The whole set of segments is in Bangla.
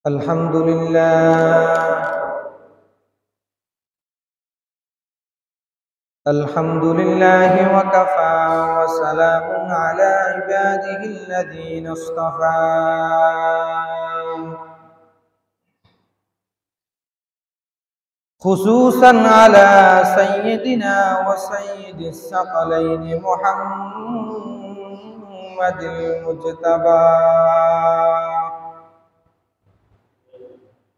الحمد لله وكفى وسلام على عباده الذين اصطفى خصوصا على سيدنا وسيد الثقلين محمد المجتبى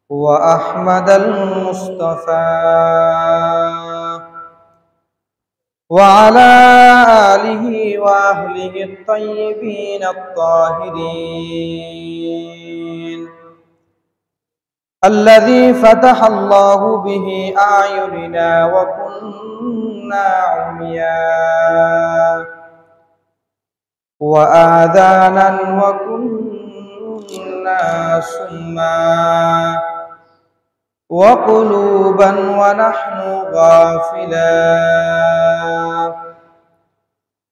وأحمد المصطفى وعلى آله وأهله الطيبين الطاهرين الذي فتح الله به أعيننا وكنا عميا وآذانا وكنا صما وقلوبا ونحن غافلا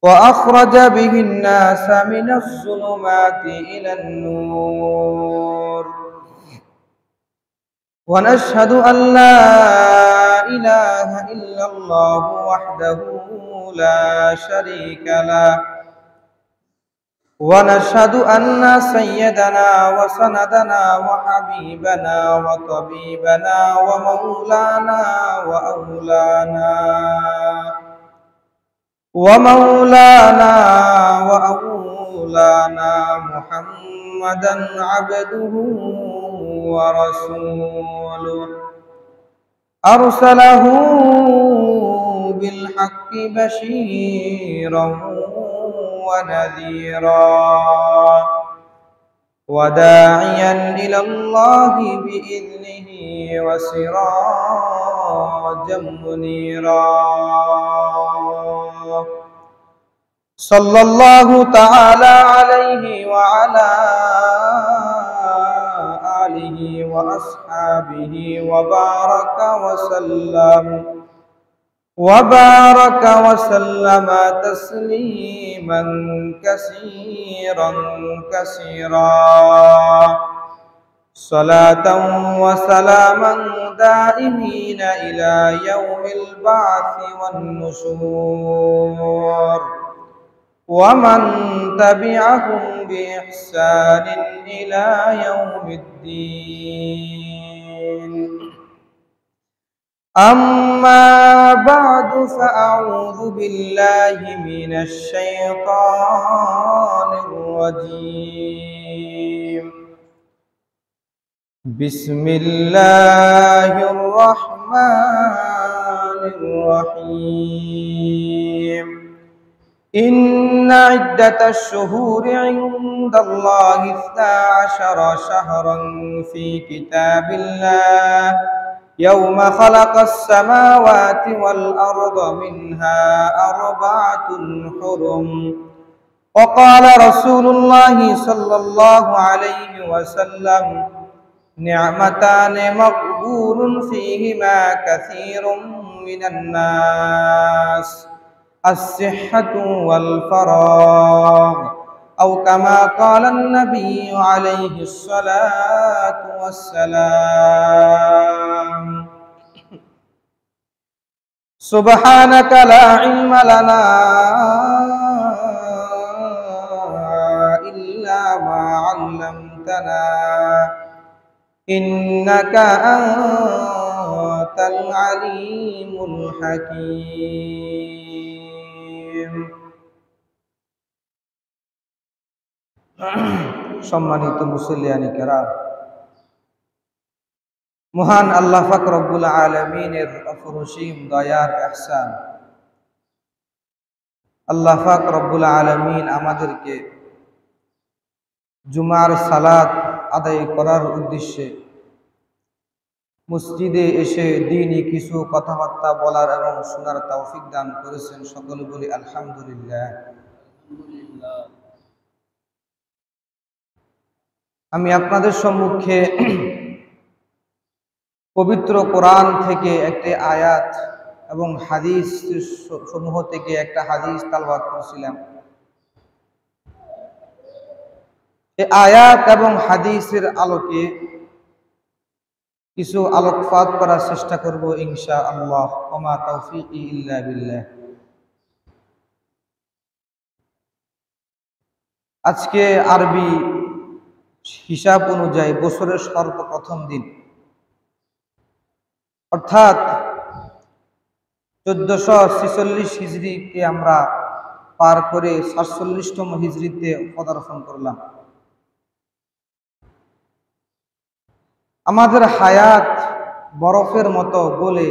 وأخرج به الناس من الظلمات إلى النور ونشهد أن لا إله إلا الله وحده لا شريك له ونشهد أن سيدنا وسندنا وحبيبنا وطبيبنا ومولانا وأولانا محمدا عبده ورسوله أرسله بالحق بشيرا ونذيرا وداعيا إلى الله بإذنه وسراجا منيرا صلى الله تعالى عليه وعلى آله وأصحابه وبارك وسلم تسليما كثيرا صلاة وسلاما دائمين إلى يوم البعث والنشور ومن تبعهم بإحسان إلى يوم الدين أما بعد فأعوذ بالله من الشيطان الرجيم بسم الله الرحمن الرحيم إن عدة الشهور عند الله 12 شهرا في كتاب الله يوم خلق السماوات والأرض منها 4 حرم وقال رسول الله صلى الله عليه وسلم نعمتان مغبون فيهما كثير من الناس الصحة والفراغ أو كما قال النبي عليه الصلاة والسلام سبحانك لا علم لنا إلا ما علمتنا إنك أنت العليم الحكيم সম্মানিত মুসল্লিয়ানি কেরাম, মহান আল্লাহ পাক রব্বুল আলামিনের অপরসীম দয়ার ইহসান, আল্লাহ পাক রব্বুল আলামিন আমাদেরকে জুমার সালাত আদায় করার উদ্দেশ্যে মসজিদে এসে দ্বীনি কিছু কথাবার্তা বলার এবং শোনার তৌফিক দান করেছেন। সকলে বলি আলহামদুলিল্লাহ। আমি আপনাদের সম্মুখে পবিত্র কোরআন থেকে একটি আয়াত এবং হাদিস সমূহ থেকে একটা হাদিস তালওয়াত করেছিলাম। এই আয়াত এবং হাদিসের আলোকে কিছু আলোকপাত করার চেষ্টা করব ইনশাআল্লাহ। ওয়া মা তাওফীকি ইল্লা বিল্লাহ। আজকে আরবি হিসাব অনুযায়ী বছরের সর্বপ্রথম দিন, অর্থাৎ 1446 হিজরিকে আমরা পার করে 47তম হিজরিতে পদার্পণ করলাম। আমাদের হায়াত বরফের মতো গলে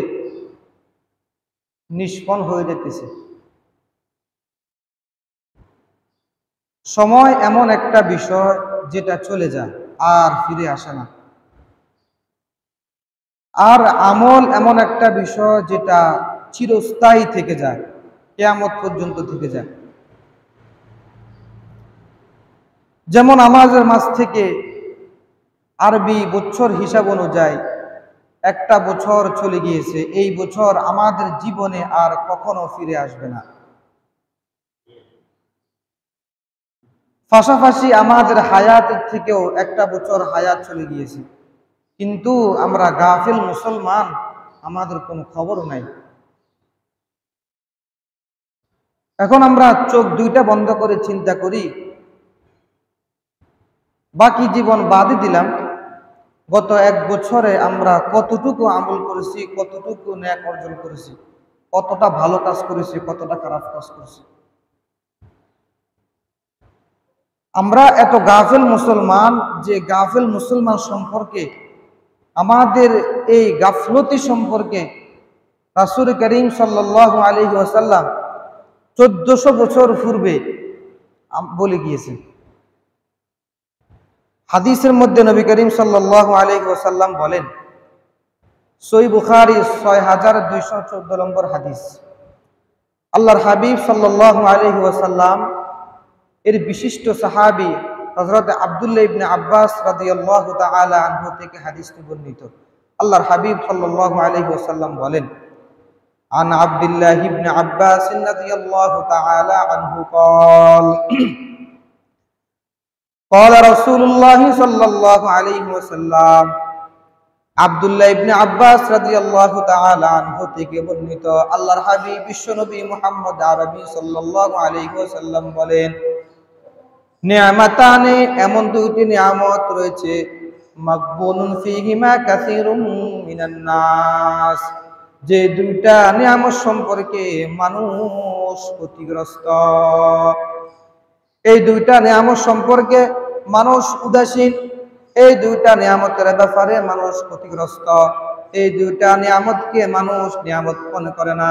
নিষ্পণ হয়ে যেতেছে। সময় এমন একটা বিষয় যেটা চলে যায় আর ফিরে আসে না, আর আমল এমন একটা বিষয় যেটা চিরস্থায়ী থেকে যায়, কিয়ামত পর্যন্ত থেকে যায়। যেমন আমাদের মাঝ থেকে আরবি বছর হিসাব অনুযায়ী একটা বছর চলে গিয়েছে, এই বছর আমাদের জীবনে আর কখনো ফিরে আসবে না। পাশাপাশি আমাদের হায়াতের থেকেও একটা বছর হায়াত চলে গিয়েছে, কিন্তু আমরা গাফিল মুসলমান, আমাদের কোনো খবর নাই। এখন আমরা চোখ দুইটা বন্ধ করে চিন্তা করি, বাকি জীবন বাদই দিলাম, গত এক বছরে আমরা কতটুকু আমল করেছি, কতটুকু নেক অর্জন করেছি, কতটা ভালো কাজ করেছি, কতটা খারাপ কাজ করেছি। আমরা এত গাফিল মুসলমান যে গাফিল মুসলমান সম্পর্কে, আমাদের এই গাফলতি সম্পর্কে রাসূল করিম সাল্লাল্লাহু আলাইহি ওয়াসাল্লাম 1400 বছর পূর্বে বলে গিয়েছেন। হাদিসের মধ্যে নবী করিম সাল্লাল্লাহু আলাইহি ওয়াসাল্লাম বলেন, সহিহ বুখারী 6214 নম্বর হাদিস, আল্লাহর হাবিব সাল্লাল্লাহু আলাইহি ওয়াসাল্লাম এর বিশিষ্ট সাহাবী হযরত আব্দুল্লাহ ইবনে আব্বাস রাদিয়াল্লাহু তাআলা আনহু থেকে হাদিসটি বর্ণিত। আল্লাহর হাবিব সাল্লাল্লাহু আলাইহি ওয়াসাল্লাম বলেন, আন আব্দুল্লাহ ইবনে আব্বাস রাদিয়াল্লাহু তাআলা আনহু قال قال رسول الله صلى الله عليه وسلم, আব্দুল্লাহ ইবনে আব্বাস রাদিয়াল্লাহু তাআলা আনহু থেকে বর্ণিত, আল্লাহর হাবিব বিশ্বনবী মুহাম্মদ আরবি সাল্লাল্লাহু আলাইহি ওয়াসাল্লাম বলেন, নিয়ামাতানে, এমন দুইটি নিয়ামত রয়েছে, মাকবুনুন ফীহিমা কাসীরুম মিনান নাস, যে দুইটা নিয়ামত সম্পর্কে মানুষ ক্ষতিগ্রস্ত। এই দুইটা নিয়ামত সম্পর্কে মানুষ উদাসীন, এই দুইটা নিয়ামতের ব্যাপারে মানুষ ক্ষতিগ্রস্ত, এই দুইটা নিয়ামতকে মানুষ নিয়ামত মনে করে না।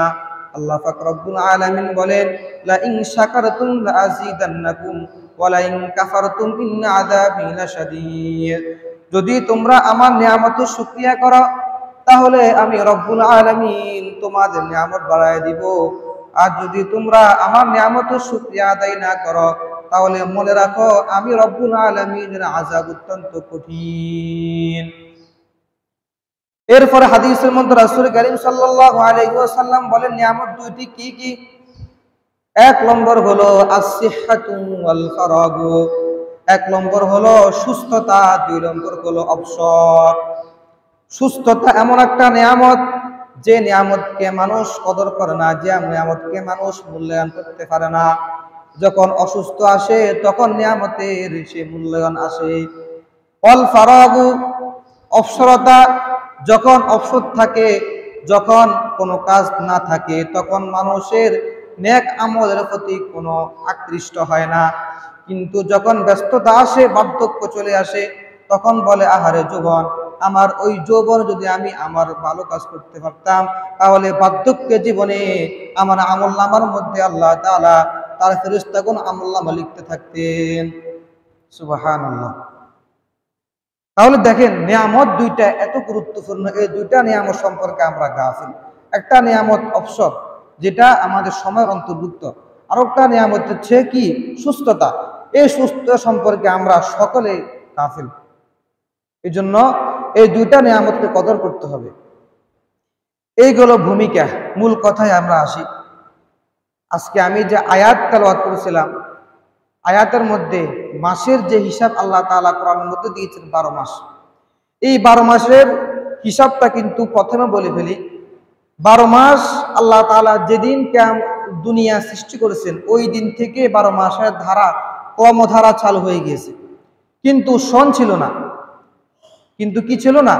আল্লাহ পাক রব্বুল আলামিন বলেন, লা ইন শাকারতুম লা আযীদান্নাকুম ওয়া লা ইন কাফারতুম ইন্না আযাবি লাশাদীদ, যদি তোমরা আমার নিয়ামতের শুকরিয়া করো তাহলে আমি রব্বুল আলামিন তোমাদের নিয়ামত বাড়ায় দিব, আর যদি তোমরা আমার নিয়ামতের শুকরিয়া আদায় না করো তাহলে মনে রাখো আমি রব্বুল আলামিনের আযাব অত্যন্ত কঠিন। এরপর হাদিসের মধ্যে রাসূল করিম সাল্লাল্লাহু আলাইহি ওয়াসাল্লাম বলেন, নিয়ামত দুইটি কি কি? এক নম্বর হলো as-সিহহাতু ওয়াল ফারাগু, এক নম্বর হলো সুস্থতা, দুই নম্বর হলো অবসর। সুস্থতা এমন একটা নিয়ামত যে নিয়ামতকে মানুষ কদর করে না, যে নিয়ামতকে মানুষ মূল্যায়ন করতে পারে না। যখন অসুস্থ আসে তখন নিয়ামতের সে মূল্যায়ন আসে। ওয়াল ফারাগু, অবসরতা, যখন অবসর থাকে, যখন কোনো কাজ না থাকে তখন মানুষের নেক আমলের প্রতি কোনো আকৃষ্ট হয় না, কিন্তু যখন ব্যস্ততা আসে, বার্ধক্য চলে আসে, তখন বলে, আহারে যৌবন, আমার ওই যৌবন যদি আমি আমার ভালো কাজ করতে পারতাম তাহলে বার্ধক্যের জীবনে আমার আমলনামার মধ্যে আল্লাহ তাআলা তার ফেরেশতাগণ আমলনামা লিখতে থাকতেন। সুবহানাল্লাহ। তাহলে দেখেন নিয়ামত দুইটা এত গুরুত্বপূর্ণ, এই দুইটা নিয়ামত সম্পর্কে আমরা গাফিল। একটা নিয়ামত অবসর, যেটা আমাদের সময়ের অন্তর্ভুক্ত, আর একটা নিয়ামত হচ্ছে কি? সুস্থতা। এই সুস্থতা সম্পর্কে আমরা সকলে গাফিল। এই জন্য এই দুইটা নিয়ামতকে কদর করতে হবে। এইগুলো ভূমিকা। মূল কথায় আমরা আসি। আজকে আমি যে আয়াত তেলাওয়াত করেছিলাম, আয়াতের মধ্যে মাসের যে হিসাব আল্লাহ তাআলা কোরআনের মধ্যে দিয়েছেন 12 মাস, এই 12 মাসের হিসাবটা কিন্তু প্রথমে বলে ফেলি, 12 মাস আল্লাহ তাআলা যেদিন দুনিয়া সৃষ্টি করেছেন ওই দিন থেকে 12 মাসের ধারা কর্মধারা চালু হয়ে গিয়েছে। কিন্তু সন ছিল না, কিন্তু কি ছিল না?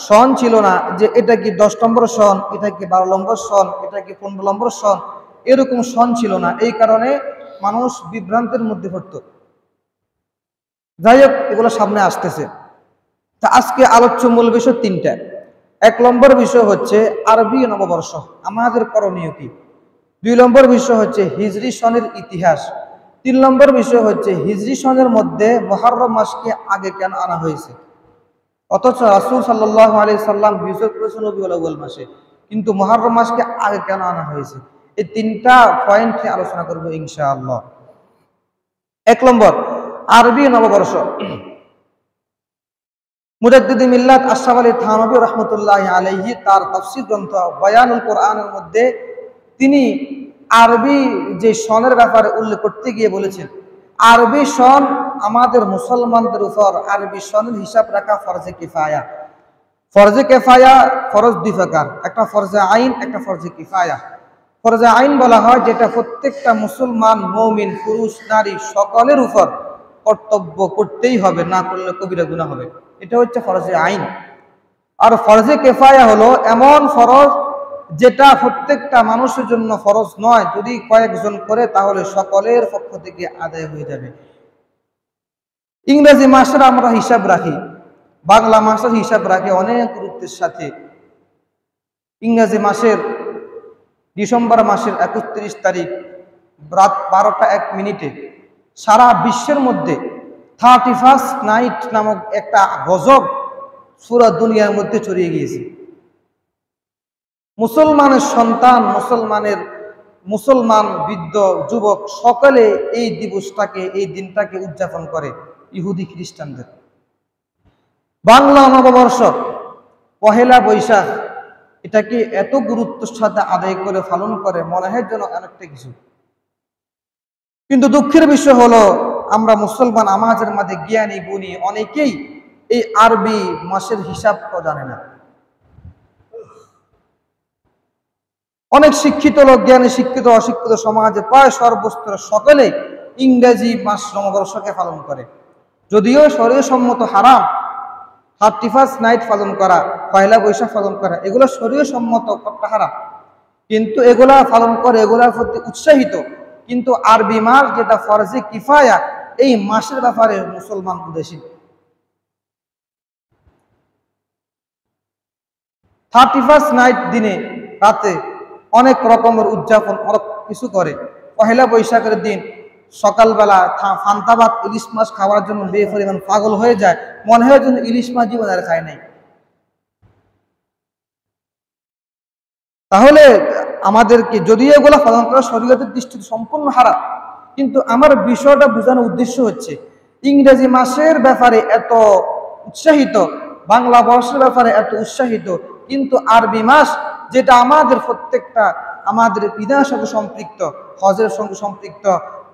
সন ছিল না, যে এটা কি 10 নম্বর সন, এটা কি 12 নম্বর সন, এটা কি 15 নম্বর সন, এরকম সন ছিল না। এই কারণে মানুষ বিভ্রান্তের মধ্যে পড়ত। যাই হোক, এগুলো সামনে আসতেছে। তা আজকে আলোচ্য মূল বিষয় 3টা। 1 নম্বর বিষয় হচ্ছে আরবি নববর্ষ, আমাদের করণীয় কি। 2 নম্বর বিষয় হচ্ছে হিজরি সনের ইতিহাস। 3 নম্বর বিষয় হচ্ছে হিজরি সনের মধ্যে মুহররম মাসকে আগে কেন আনা হয়েছে, অথচ রাসূল সাল্লাল্লাহু আলাইহি সাল্লাম হিজরত করেছেন রবিউল আউয়াল মাসে, কিন্তু মুহররম মাসকে আগে কেন আনা হয়েছে। এই 3টা পয়েন্টে আলোচনা করব ইনশাআল্লাহ। 1 নম্বর আরবি নববর্ষ। মুজাদ্দিদ মিল্লাত আশরাফ আলী থানভী রাহমাতুল্লাহি আলাইহি তার তাফসীর গ্রন্থ বায়ানুল কোরআনের মধ্যে তিনি আরবি যে সনের ব্যাপারে উল্লেখ করতে গিয়ে বলেছেন, আরবি সন আমাদের মুসলমানদের উপর আরবি সনের হিসাব রাখা ফরজে কিফায়া। ফরজে কিফায়া, ফরজ 2 প্রকার, একটা ফরজে আইন, একটা ফরজে কিফায়া। ফরজে আইন বলা হয় যেটা প্রত্যেকটা মুসলমান মুমিন পুরুষ নারী সকলের উপর কর্তব্য করতেই হবে, না করলে কবিরা গুনাহ হবে, এটা হচ্ছে ফরজে আইন। আর ফরজে কিফায়া হলো এমন ফরজ যেটা প্রত্যেকটা মানুষের জন্য ফরজ নয়, যদি কয়েকজন করে তাহলে সকলের পক্ষ থেকে আদায় হয়ে যাবে। ইংরেজি মাসের আমরা হিসাব রাখি, বাংলা মাসের হিসাব রাখি অনেক গুরুত্বের সাথে। ইংরেজি মাসের ডিসেম্বর মাসের 31 তারিখ রাত 12টা 1 মিনিটে সারা বিশ্বের মধ্যে 31st নাইট নামক একটা গজব পুরা দুনিয়ার মধ্যে ছড়িয়ে গিয়েছে। মুসলমানের সন্তান, মুসলমান বৃদ্ধ যুবক সকলে এই দিবসটাকে, এই দিনটাকে উদযাপন করে। ইহুদি খ্রিস্টানদের বাংলা নববর্ষ পহেলা বৈশাখ, এটাকে এত গুরুত্বের সাথে আদায় করে পালন করে, মনে হয় যেন অনেকটা কিছু। কিন্তু দুঃখের বিষয় হলো আমরা মুসলমান আমাদের মাঝে জ্ঞানী গুণী অনেকেই এই আরবি মাসের হিসাব তো জানে না। অনেক শিক্ষিত লোক, জ্ঞানী শিক্ষিত অশিক্ষিত সমাজে প্রায় সর্বস্তরের সকলে ইংরেজি মাস নববর্ষকে পালন করে। যদিও শরীয়সম্মত হারাম 31st নাইট পালন করা, পয়লা বৈশাখ পালন করা, এগুলো শরীয়সম্মত করতে হারাম, কিন্তু এগুলা পালন করে, এগুলার প্রতি উৎসাহিত। কিন্তু আরবি মাস যেটা ফরজে কিফায়া, এই মাসের ব্যাপারে মুসলমান উদাসীন। 31st নাইট দিনে রাতে অনেক রকমের উদযাপন, অনেক কিছু করে। পহেলা বৈশাখের দিন সকালবেলা ফান্তাবাদ ইলিশ মাছ খাওয়ার জন্য বেপরিমাণ পাগল হয়ে যায়, মনে হয় যেন ইলিশ মাছ জীবন আর খায় নাই। তাহলে আমাদেরকে যদিও এগুলো পালন করা শরীয়তের দৃষ্টিতে সম্পূর্ণ হারাম, কিন্তু আমার বিষয়টা বোঝানোর উদ্দেশ্য হচ্ছে ইংরেজি মাসের ব্যাপারে এত উৎসাহিত, বাংলা বর্ষের ব্যাপারে এত উৎসাহিত, কিন্তু আরবি মাস যেটা আমাদের প্রত্যেকটা, আমাদের ঈদের সাথে সম্পৃক্ত, হজের সঙ্গে সম্পৃক্ত,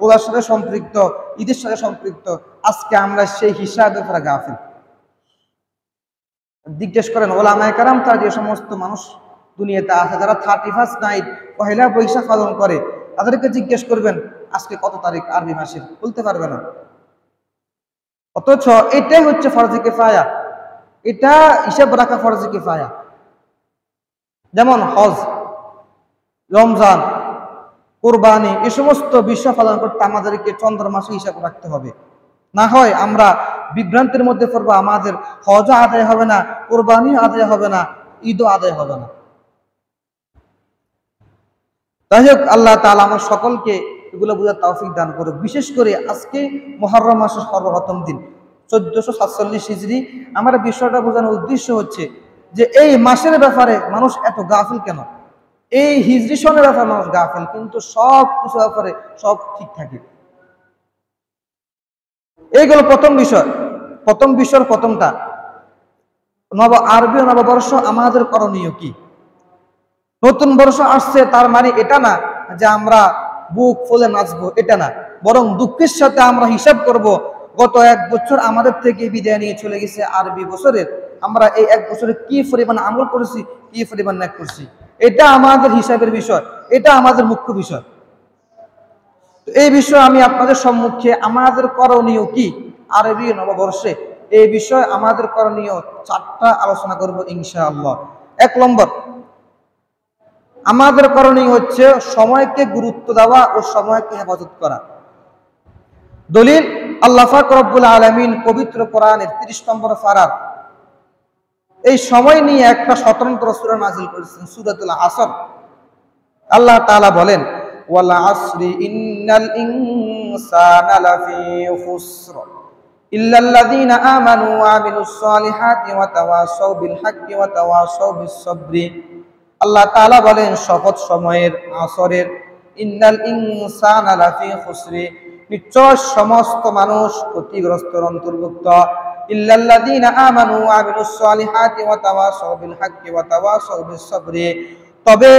ওলার সাথে সম্পৃক্ত, ঈদের সাথে সম্পৃক্ত, আজকে আমরা সেই হিসাবের উপরে গাফিল। জিজ্ঞেস করেন ওলামায়ে কেরাম, তারা যে সমস্ত মানুষ দুনিয়াতে আছে যারা 31st নাইট পহেলা বৈশাখ পালন করে, তাদেরকে জিজ্ঞেস করবেন আজকে কত তারিখ আরবি মাসের, বলতে পারবে না। অথচ এটাই হচ্ছে ফরজে কিফায়া, এটা হিসাব রাখা ফরজে কিফায়া। যেমন হজ, রমজান, কোরবানি, এই সমস্ত বিষয় পালন করতে আমাদেরকে চন্দ্র মাসে হিসাব রাখতে হবে, না হয় আমরা বিভ্রান্তির মধ্যে পড়বো, আমাদের হজও আদায় হবে না, কোরবানিও আদায় হবে না, ঈদও আদায় হবে না। যাই হোক, আল্লাহ তাআলা আমার সকলকে এগুলো বোঝার তৌফিক দান করুক। বিশেষ করে আজকে মুহররম মাসের সর্বপ্রথম দিন 1447 হিজরি, আমার বিষয়টা বোঝানোর উদ্দেশ্য হচ্ছে যে এই মাসের ব্যাপারে মানুষ এত গাফিল কেন, এই হিজরি সনের ব্যাপারে মানুষ গাফিল, কিন্তু সব কিছু ব্যাপারে সব ঠিক থাকে। এইগুলো প্রথম বিষয়। প্রথম বিষয়ের প্রথমটা আরবি নববর্ষ, আমাদের করণীয় কি। নতুন বর্ষ আসছে, তার মানে এটা না যে আমরা বুক ফুলে নাচবো, এটা না, বরং দুঃখের সাথে আমরা হিসাব করব গত 1 বছর আমাদের থেকে বিদায় নিয়ে চলে গেছে আরবি বছরের, আমরা এই 1 বছরে কি পরিমাণ আমল করেছি, কি পরিমাণ নেক করছি, এটা আমাদের হিসাবের বিষয়, এটা আমাদের মুখ্য বিষয়। তো এই বিষয়ে আমি আপনাদের সম্মুখে আমাদের করণীয় কি আরবি নববর্ষে, এই বিষয়ে আমাদের করণীয় 4টা আলোচনা করব ইনশাআল্লাহ। 1 নম্বর, আমাদের করণীয় হচ্ছে সময়কে গুরুত্ব দেওয়া ও সময়কে হেফাজত করা। দলিল আল্লাহ পাক রব্বুল আলামিন পবিত্র কোরআনের 30 নম্বর পারার এই সময় নিয়ে একটা স্বতন্ত্র সূরা নাযিল করেছেন, সূরাতুল আসর। আল্লাহ তাআলা বলেন, ওয়াল আসরি ইন্নাল ইনসানা লাফি খুসর ইল্লাল্লাযীনা আমানু ওয়া আমিলুস সালিহাতি ওয়া তাওয়াসাউ বিল হাক্কি ওয়া তাওয়াসাউ বিস সাবরি। আল্লাহ তাআলা বলেন, শপথ সময়ের, আসরের, ইন্নাল ইনসানা লাফি খুসরি, নিশ্চয় সমস্ত মানুষ ক্ষতিগ্রস্তের অন্তর্ভুক্ত, ইল্লাল্লাযীনা আমানু ওয়া আমিলুস সালিহাতি ওয়া তাওয়াসাউ বিল হাক্কি ওয়া তাওয়াসাউ বিস সাবরি, তবে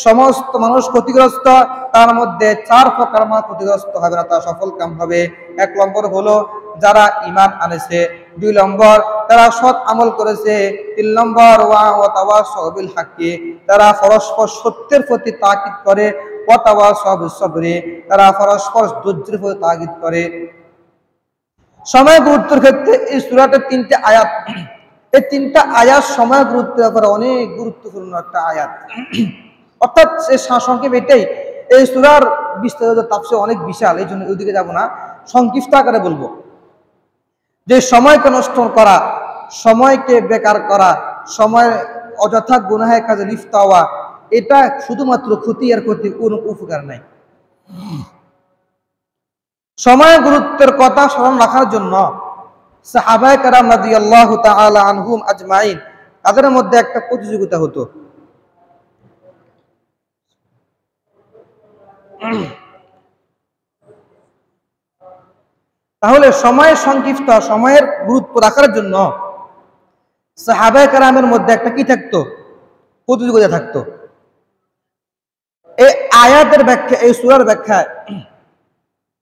সমস্ত মানুষ ক্ষতিগ্রস্ত, তার মধ্যে 4 প্রকার মানুষ ক্ষতিগ্রস্ত হবে না, তারা সফল কাম হবে। 1 নম্বর হলো যারা ঈমান আনেছে, 2 নম্বর তারা সৎ আমল করেছে, 3 নম্বর ওয়া তাওয়াসাউ বিল হাক্কি, তারা পরস্পর সত্যের প্রতি তাকিদ করে, ওয়া তাওয়াসাউ বিস সাবরি, তারা পরস্পর ধৈর্যের প্রতি তাকিদ করে। সময় গুরুত্বের ক্ষেত্রে এই সূরাতে 3টে আয়াত, এই 3টা আয়াত সময় গুরুত্বের ব্যাপারে অনেক গুরুত্বপূর্ণ একটা আয়াত। অর্থাৎ সংক্ষেপ এটাই, এই সূরার বিস্তারিত তাফসীর অনেক বিশাল, এই জন্য ওইদিকে যাব না, সংক্ষিপ্ত আকারে বলবো যে সময়কে নষ্ট করা, সময়কে বেকার করা, সময় অযথা গুনাহের কাজে লিপ্ত হওয়া, এটা শুধুমাত্র ক্ষতি আর ক্ষতি, কোনো উপকার নাই। সময়ের গুরুত্বের কথা স্মরণ রাখার জন্য সাহাবায়ে কেরাম রাদিয়াল্লাহু তাআলা আনহুম আজমাইন, তাদের মধ্যে একটা প্রতিযোগিতা হতো। তাহলে সময় সংক্ষিপ্ত, সময়ের গুরুত্ব রাখার জন্য সাহাবায়ে কেরামের মধ্যে একটা কি থাকতো, প্রতিযোগিতা থাকতো। এই আয়াতের ব্যাখ্যা, এই সূরার ব্যাখ্যায়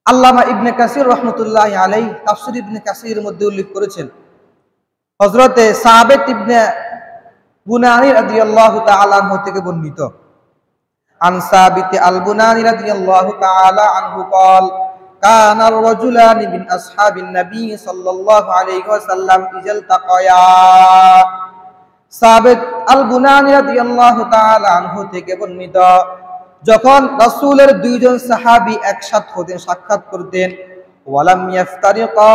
আল্লামা ইবনে কাসির রহমতুল্লাহি আলাইহি তাফসীর ইবনে কাসিরের মধ্যে উল্লেখ করেছেন, হযরতে সাবিত ইবনে বুনানি রাদিয়াল্লাহু তাআলা আনহু থেকে বর্ণিত, আন সাবিত আল বুনানি রাদিয়াল্লাহু তাআলা আনহু قال كان الرجلان من اصحاب النبي صلى الله عليه وسلم اذا التقيا। সাবিত আল বুনানি রাদিয়াল্লাহু তাআলা আনহু থেকে বর্ণিত, যখন রাসূলের 2 জন সাহাবী একসাথে হতেন, সাক্ষাৎ করতেন, ওয়ালাম ইয়াফতারিকা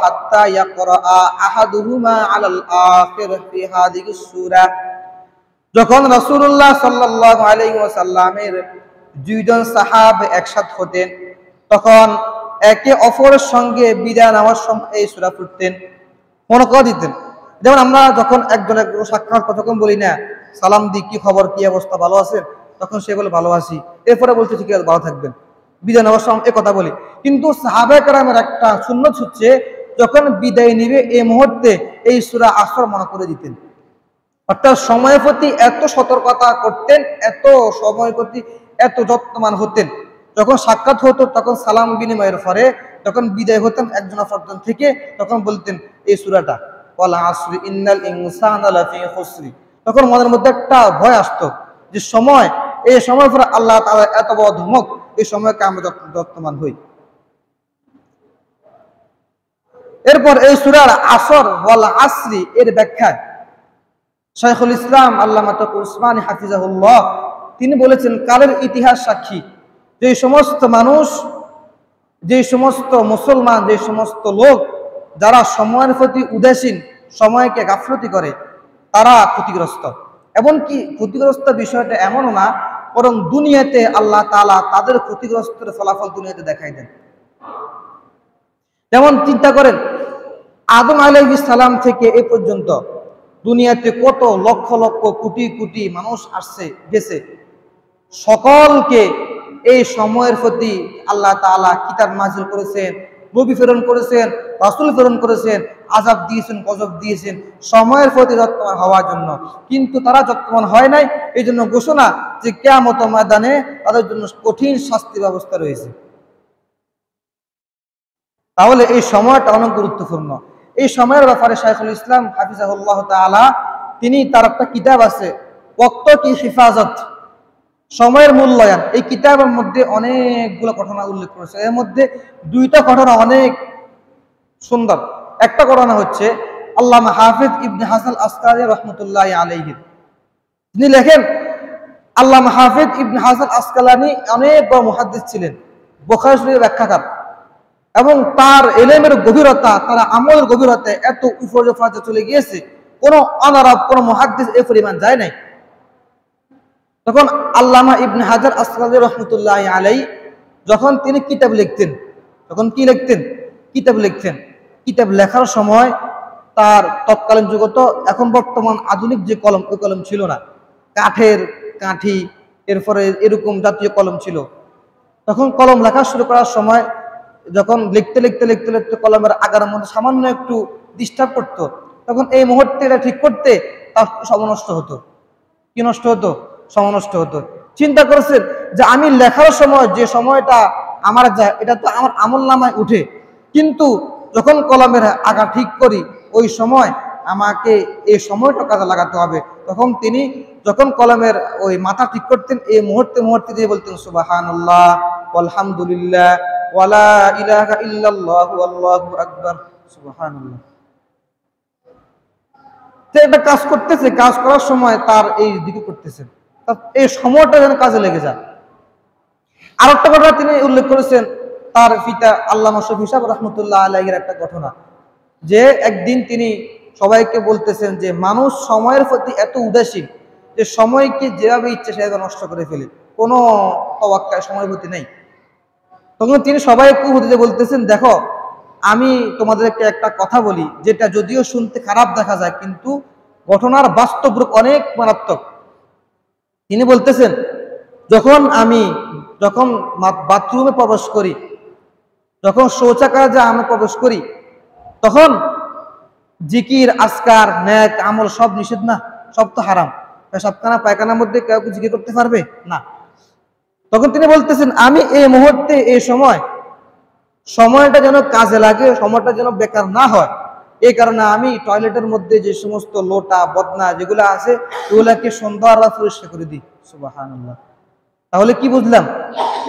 হাত্তা ইয়াকরা আহাদুহুমা আলাল আখির ফি হাদিহি সূরা, যখন রাসূলুল্লাহ সাল্লাল্লাহু আলাইহি ওয়াসাল্লামের 2 জন সাহাবী একসাথে হতেন, তখন একে অপরের সঙ্গে বিদায় নেওয়ার সময় এই সূরা পড়তেন, মনে করে দিতেন। যেমন আমরা যখন একজনের সাক্ষাৎ কতক্ষণ বলি না, সালাম দি, কি খবর, কি অবস্থা, ভালো আছেন, তখন সে বলে ভালো আছি, এরপরে বলছে ঠিক আছে ভালো থাকবেন, বিদায় নেওয়ার সময় এই কথা বলি। কিন্তু সাহাবায়ে কেরামের একটা সুন্নত হচ্ছে, যখন বিদায় নিবে এই মুহূর্তে এই সূরা আসর মনে করে দিতেন। অর্থাৎ সময়ের প্রতি এত সতর্কতা করতেন, এত সময়ের প্রতি এত যত্নবান হতেন। যখন সাক্ষাৎ হতো তখন সালাম বিনিময়ের পরে যখন বিদায় হতেন একজন অপরজন থেকে, তখন বলতেন এই সূরাটা, ওয়াল আসরি ইন্নাল ইনসানা লাফি খুসরি। তখন মনের মধ্যে একটা ভয় আসতো যে সময়, এই সময় পরে আল্লাহ তাআলা এত বড় ধমক, এই সময়কে আমরা যত্নবান হই। এরপর এই সূরার আসর ওয়াল আসরি এর ব্যাখ্যায় শাইখুল ইসলাম আল্লামা তাকি উসমানী হাফিজাহুল্লাহ তিনি বলেছেন, কালের ইতিহাস সাক্ষী, যে সমস্ত মানুষ, যে সমস্ত মুসলমান, যে সমস্ত লোক যারা সময়ের প্রতি উদাসীন, সময়কে গাফলতি করে, তারা ক্ষতিগ্রস্ত। এমনকি ক্ষতিগ্রস্ত বিষয়টা এমনও না, বরং দুনিয়াতে আল্লাহ তাআলা তাদের ক্ষতিগ্রস্তের ফলাফল দুনিয়াতে দেখাই দেন। যেমন চিন্তা করেন, আদম আলাইহিস সালাম থেকে এ পর্যন্ত দুনিয়াতে কত লক্ষ লক্ষ কোটি কোটি মানুষ আসছে গেছে, সকলকে এই সময়ের প্রতি আল্লাহ তাআলা কিতাব নাযিল করেছেন, নবী প্রেরণ করেছেন, রাসূল প্রেরণ করেছেন, আযাব দিয়েছেন, গজব দিয়েছেন, সময়ের প্রতি যত্নবান হওয়ার জন্য। কিন্তু তারা যত্নবান হয় নাই, এই জন্য ঘোষণা যে কিয়ামত ময়দানে তাদের জন্য কঠিন শাস্তি ব্যবস্থা রয়েছে। তাহলে এই সময়টা অনেক গুরুত্বপূর্ণ। এই সময়ের ব্যাপারে শাইখুল ইসলাম হাফিজাহুল্লাহ তাআলা তিনি তার একটা কিতাব আছে ওয়াক্ত কি হিফাজত, সময়ের মূল্যায়ন। এই কিতাবের মধ্যে অনেকগুলো ঘটনা উল্লেখ করেছে। এর মধ্যে দুইটা ঘটনা অনেক সুন্দর। একটা ঘটনা হচ্ছে আল্লামা হাফিজ ইবনে হাসান আসকালানী রহমতুল্লাহি আলাইহি, তিনি লেখেন আল্লামা হাফিজ ইবনে হাসান আসকালানী অনেক বড় মুহাদ্দিস ছিলেন, বুখারী শরীফের ব্যাখ্যাকার, এবং তার ইলমের গভীরতা, তার আমলের গভীরতা এত উপরে চলে গিয়েছে, কোনো অনারব কোনো মুহাদ্দিস এই পরিমাণ যায় নাই। তখন আল্লামা ইবনে হাজার আসকালানী রহমতুল্লাহি আলাইহি যখন তিনি কিতাব লিখতেন, তখন কি লিখতেন? কিতাব লিখতেন। কিতাব লেখার সময় তার তৎকালীন যুগে তো এখন বর্তমান আধুনিক যে কলম, ওই কলম ছিল না, কাঠের কাঠি, এরপরে এরকম জাতীয় কলম ছিল। তখন কলম লেখা শুরু করার সময় যখন লিখতে লিখতে লিখতে লিখতে কলমের আগার মধ্যে সামান্য একটু ডিস্টার্ব করতো, তখন এই মুহূর্তে এটা ঠিক করতে তার সময় নষ্ট হতো। কি নষ্ট হতো? সময় নষ্ট হতো। চিন্তা করেছেন যে আমি লেখার সময় যে সময়টা আমার যায়, এটা তো আমার আমলনামায় উঠে, কিন্তু যখন কলমের আগা ঠিক করি ওই সময় আমাকে এই সময়টা কাজে লাগাতে হবে। তখন তিনি যখন কলমের ওই মাথা ঠিক করতেন, এই মুহূর্তে মুহূর্তে দিয়ে বলতেন সুবহানাল্লাহ আলহামদুলিল্লাহ ওয়ালা ইলাহা ইল্লাল্লাহ আল্লাহু আকবার সুবহানাল্লাহ। একটা কাজ করতেছে, কাজ করার সময় তার এই দিকে করতেছেন, এই সময়টা যেন কাজে লেগে যায়। আর একটা ঘটনা তিনি উল্লেখ করেছেন তার পিতা আল্লামা শফি সাহেব রহমতুল্লাহ আলাইহির একটা ঘটনা, যে একদিন তিনি সবাইকে বলতেছেন যে মানুষ সময়ের প্রতি এত উদাসীন যে সময়কে যেভাবে ইচ্ছে সেভাবে নষ্ট করে ফেলে, কোনো তওয়াক্কুল সময়ের প্রতি নেই। তখন তিনি সবাইকে হুজুরে বলতেছেন, দেখো আমি তোমাদেরকে একটা কথা বলি, যেটা যদিও শুনতে খারাপ দেখা যায় কিন্তু ঘটনার বাস্তব রূপ অনেক মারাত্মক। তিনি বলতেছেন, যখন বাথরুমে প্রবেশ করি, যখন শৌচাগারে আমি প্রবেশ করি, তখন জিকির আজকার নেক আমল সব নিষেধ না? সব তো হারাম। পেশাবখানা পায়খানার মধ্যে কেউ জিকির করতে পারবে না। তখন তিনি বলতেছেন আমি এই মুহূর্তে এই সময়টা যেন কাজে লাগে, সময়টা যেন বেকার না হয়, এই কারণে আমি টয়লেটের মধ্যে যে সমস্ত লোটা বদনা যেগুলো আছে ওগুলাকে সুন্দরভাবে পরিষ্কার করে দিই। সুবহানাল্লাহ। তাহলে কি বুঝলাম?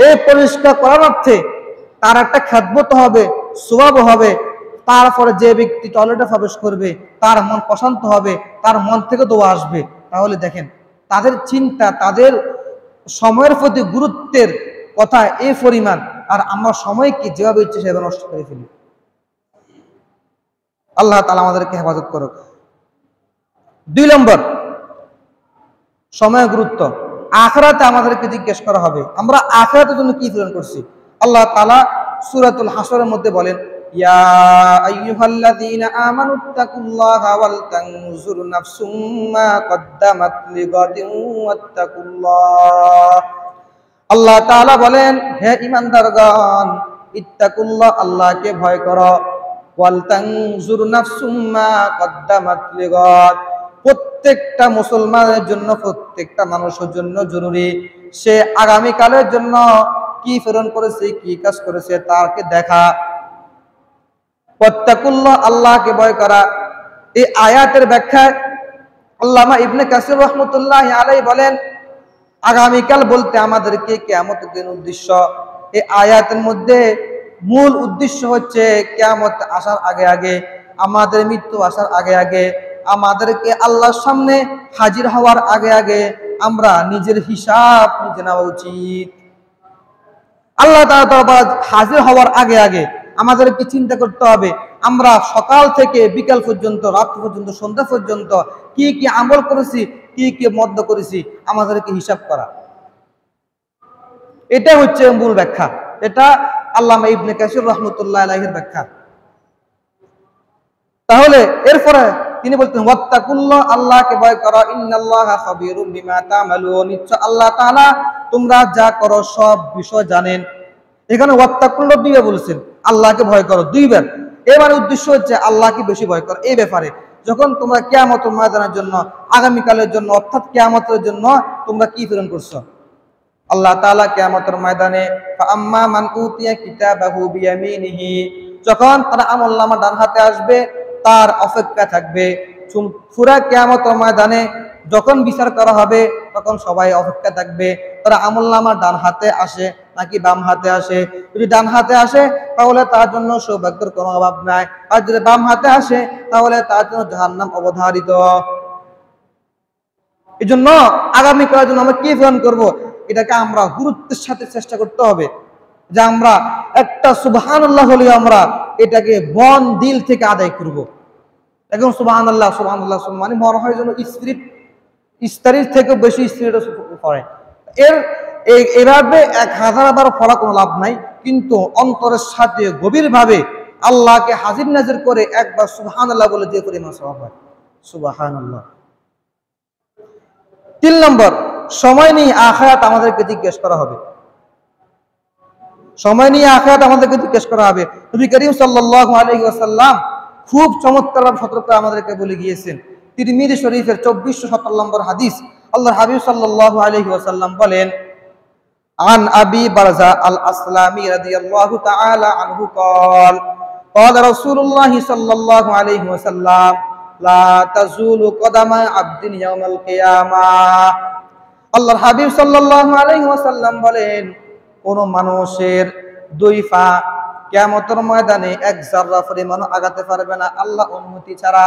এই পরিষ্কার করার অর্থে তার একটা খিদমত হবে, সওয়াব হবে। তারপরে যে ব্যক্তি টয়লেটে প্রবেশ করবে তার মন প্রশান্ত হবে, তার মন থেকে দোয়া আসবে। তাহলে দেখেন তাদের চিন্তা, তাদের সময়ের প্রতি গুরুত্বের কথা এই পরিমাণ, আর আমরা সময়কে যেভাবে ইচ্ছে সেভাবে নষ্ট করে ফেলি। আল্লাহ তাআলা আমাদেরকে হেফাজত করুক। 2 নম্বর, সময়ের গুরুত্ব। আখিরাতে আমাদেরকে জিজ্ঞেস করা হবে আমরা আখিরাতের জন্য কি প্ল্যান করছি। আল্লাহ তাআলা সূরাতুল হাসরের মধ্যে বলেন, ইয়া আইয়ুহাল্লাযীনা আমানুত্তাকুল্লাহা ওয়াল তানজুর নাফসুম মা কদ্দামাত লিগাদিন ওয়াত্তাকুল্লাহ। আল্লাহ তাআলা বলেন, হে ঈমানদারগণ, ইত্তাকুল্লাহ, আল্লাহকে ভয় করো, ওয়াল তানজুর নাফসুম মা কদ্দামাত লিগাদ, প্রত্যেকটা মুসলমানের জন্য, প্রত্যেকটা মানুষের জন্য জরুরি সে আগামী কালের জন্য কি প্রেরণ করেছে, কি কাজ করেছে তারকে দেখা। ওয়াত্তাকুল্লাহ, আল্লাহকে ভয় করা। এই আয়াতের ব্যাখ্যায় আল্লামা ইবনে কাসির রাহমাতুল্লাহি আলাইহি বলেন, আগামীকাল বলতে আমাদেরকে কিয়ামতের দিন উদ্দেশ্য। এই আয়াতের মধ্যে মূল উদ্দেশ্য হচ্ছে কিয়ামত আসার আগে আগে, আমাদের মৃত্যু আসার আগে আগে, আমাদেরকে আল্লাহর সামনে হাজির হওয়ার আগে আগে আমরা নিজের হিসাব নিজে নেওয়া উচিত। আল্লাহ তাআলা দরবার হাজির হওয়ার আগে আগে আমাদেরকে চিন্তা করতে হবে আমরা সকাল থেকে বিকাল পর্যন্ত, রাত পর্যন্ত, সন্ধ্যা পর্যন্ত কি কি আমল করেছি, কি কি মদ্য করেছি, আমাদেরকে হিসাব করা। এটা হচ্ছে মূল ব্যাখ্যা। এটা আল্লামা ইবনে কাসির রাহমাতুল্লাহি আলাইহির ব্যাখ্যা। তাহলে এরপরে তিনি বলতেন, ওয়াত্তাকুল্লাহ, আল্লাহকে ভয় করো, ইন্নাল্লাহা খাবীরুম বিমা তা'মালুন, নিশ্চয় আল্লাহ তাআলা তোমরা যা করো সব বিষয় জানেন। এখানে ওয়াত্তাকুল্লাহ 2 বার বলেছেন, আল্লাহকে ভয় করো 2 বার। এর উদ্দেশ্য হচ্ছে আল্লাহকে বেশি ভয় করো। এই ব্যাপারে যখন তোমরা কিয়ামতের ময়দানের জন্য, আগামীকালের জন্য, অর্থাৎ কিয়ামতের জন্য তোমরা কি প্রেরণ করছো। আল্লাহ তাআলা কিয়ামতের ময়দানে ফাআম্মা মান উতিয়া কিতাবাহু বিয়ামিনিহি, যখন তার আমলনামা ডান হাতে আসবে, তার অপেক্ষা থাকবে। পুরা কিয়ামতের ময়দানে যখন বিচার করা হবে তখন সবাই অপেক্ষা থাকবে তার আমলনামা ডান হাতে আসে নাকি বাম হাতে আসে। যদি ডান হাতে আসে তাহলে তার জন্য সৌভাগ্যের কোনো অভাব নাই, আর যদি বাম হাতে আসে তাহলে তার জন্য জাহান্নাম অবধারিত। এই জন্য আগামীকালের জন্য আমরা কি প্ল্যান করবো, এটাকে আমরা গুরুত্বের সাথে চেষ্টা করতে হবে যে আমরা একটা সুবহানাল্লাহ হলে আমরা এটাকে বন দিল থেকে আদায় করব। এখন সুবহানাল্লাহ সুবহানাল্লাহ মানে মনে হয় যেন স্পিরিট ইস্তারির থেকে বেশি স্পিরিট পড়ে। এভাবে 1000 বার পড়া কোনো লাভ নাই, কিন্তু অন্তরের সাথে গভীরভাবে আল্লাহকে হাজির নাজির করে একবার সুবহানাল্লাহ বলে দিয়ে পরিমাণ সওয়াব হয়। সুবহানাল্লাহ। 3 নম্বর, সময় নিয়ে আখিরাত আমাদেরকে জিজ্ঞেস করা হবে। সময় নিয়ে আখিরাত আমাদেরকে জিজ্ঞেস করা হবে। নবী করিম সাল্লাল্লাহু আলাইহি ওয়াসাল্লাম খুব চমৎকারভাবে সতর্ক আমাদেরকে বলে গিয়েছেন। তিরমিজি শরীফের 2470 নম্বর হাদিস, আল্লাহর হাবিব সাল্লাল্লাহু আলাইহি ওয়াসাল্লাম বলেন, আন আবি বারজা আল আসলামি রাদিয়াল্লাহু তাআলা আনহু قال قال رسول الله صلى الله عليه وسلم لا تزول قدم عبد يوم القيامة। আল্লাহর হাবিব সাল্লাল্লাহু আলাইহি ওয়াসাল্লাম বলেন, কোন মানুষের 2 পা কিয়ামতের ময়দানে 1 যাররা পরিমাণও আগাতে পারবে না আল্লাহ অনুমতি ছাড়া।